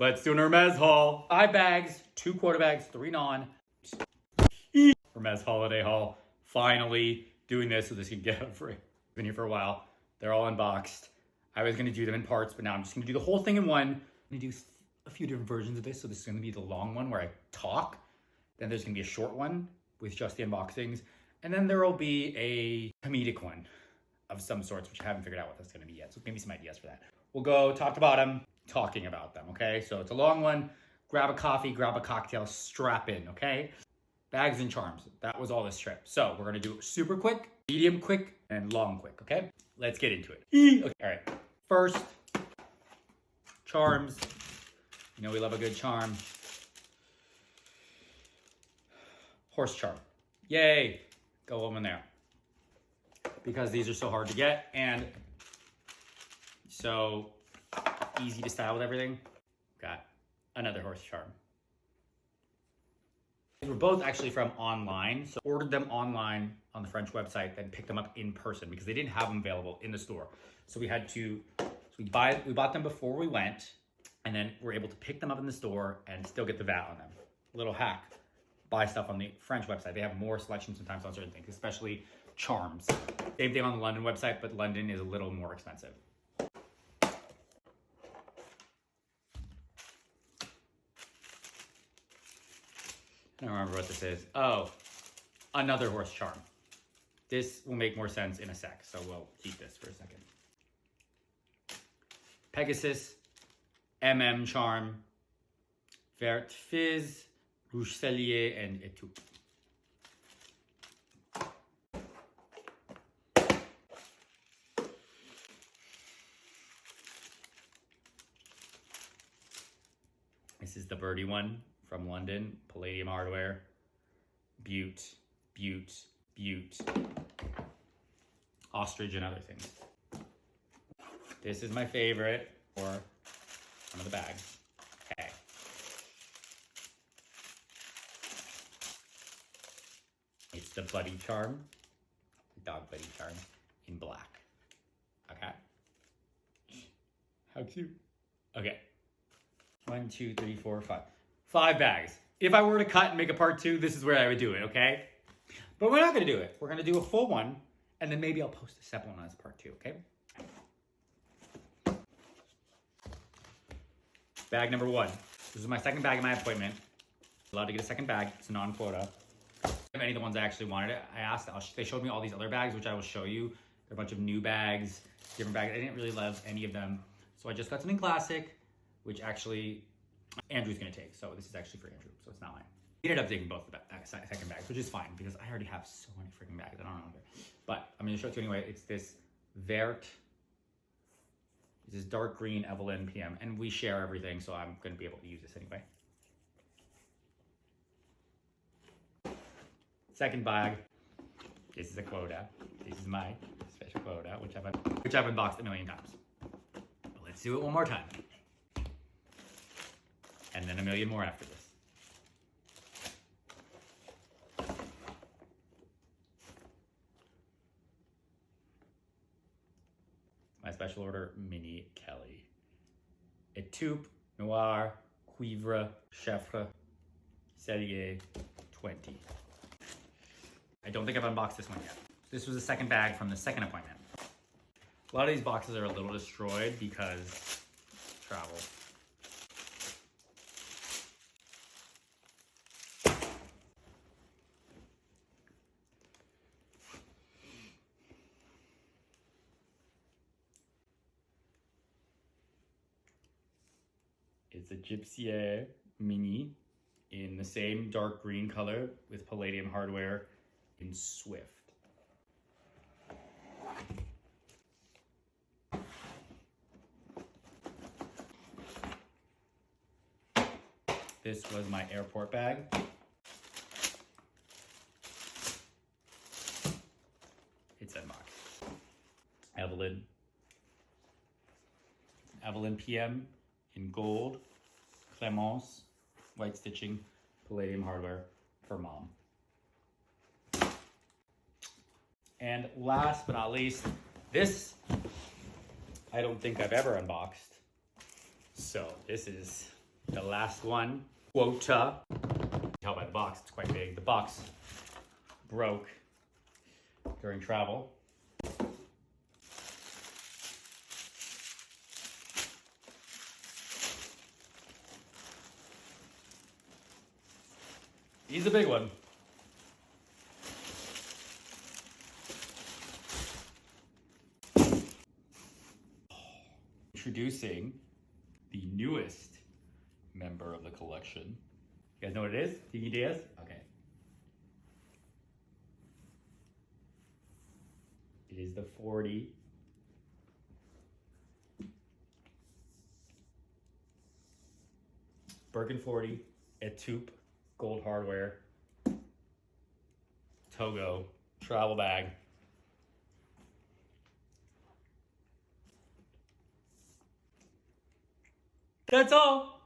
Let's do an Hermes haul. 5 bags, 2 Quota bags, 3 non. Hermes holiday haul. Finally doing this so this can get free. Been here for a while. They're all unboxed. I was gonna do them in parts, but now I'm just gonna do the whole thing in one. I'm gonna do a few different versions of this. So this is gonna be the long one where I talk. Then there's gonna be a short one with just the unboxings. And then there will be a comedic one of some sorts, which I haven't figured out what that's gonna be yet. So maybe some ideas for that. We'll go top to bottom, talking about them, okay? So it's a long one. Grab a coffee, grab a cocktail, strap in, okay? Bags and charms. That was all this trip. So we're gonna do it super quick, medium quick, and long quick, okay? Let's get into it. Okay, all right. First, charms. You know we love a good charm. Horse charm. Yay! Go woman there. Because these are so hard to get and so easy to style with everything. Got another horse charm. We're both actually from online, so ordered them online on the French website, then picked them up in person because they didn't have them available in the store. So we had to, we bought them before we went, and then we're able to pick them up in the store and still get the VAT on them. Little hack, buy stuff on the French website. They have more selection sometimes on certain things, especially charms. Same thing on the London website, but London is a little more expensive. I don't remember what this is. Oh, another horse charm. This will make more sense in a sec, so we'll keep this for a second. Pegasus, charm, Vert Fizz, Rouge Cellier, and Etude. This is the birdie one from London, Palladium Hardware, Butte, Ostrich and other things. This is my favorite for one of the bags. Okay. It's the Buddy Charm, Dog Buddy Charm in black. Okay. How cute. Okay. 1, 2, 3, 4, 5. 5 bags. If I were to cut and make a part 2, this is where I would do it, okay? But we're not gonna do it. We're gonna do a full one, and then maybe I'll post a separate one as part 2, okay? Bag number 1. This is my second bag in my appointment. Allowed to get a second bag. It's a non-quota. If any of the ones I actually wanted it, I asked. They showed me all these other bags, which I will show you. They're a bunch of new bags, different bags. I didn't really love any of them, so I just got something classic, which actually Andrew's gonna take. So this is actually for Andrew, so it's not mine. He ended up taking both the second bags, which is fine because I already have so many freaking bags. I don't know. But I'm gonna show it to you anyway. It's this Vert. This is dark green Evelyne PM, and we share everything, so I'm gonna be able to use this anyway. Second bag. This is a Quota. This is my special Quota, which I've unboxed a million times. But let's do it one more time. And then a million more after this. My special order, Mini Kelly. Etoupe, Noir, Cuivre, Chèvre, Cellier, 20. I don't think I've unboxed this one yet. This was the second bag from the second appointment. A lot of these boxes are a little destroyed because travel. It's a Gypsy Mini in the same dark green color with Palladium Hardware in Swift. This was my airport bag. It's unboxed. Evelyne PM in gold, Clemence, white stitching, Palladium Hardware for mom. And last but not least, this I don't think I've ever unboxed. So this is The last one, Quota. Tell by the box, it's quite big. The box broke during travel. He's a big one. Introducing the newest member of the collection. You guys know what it is? Any ideas? Okay. It is the 40. Birkin 40 at Taupe gold hardware. Togo travel bag. That's all.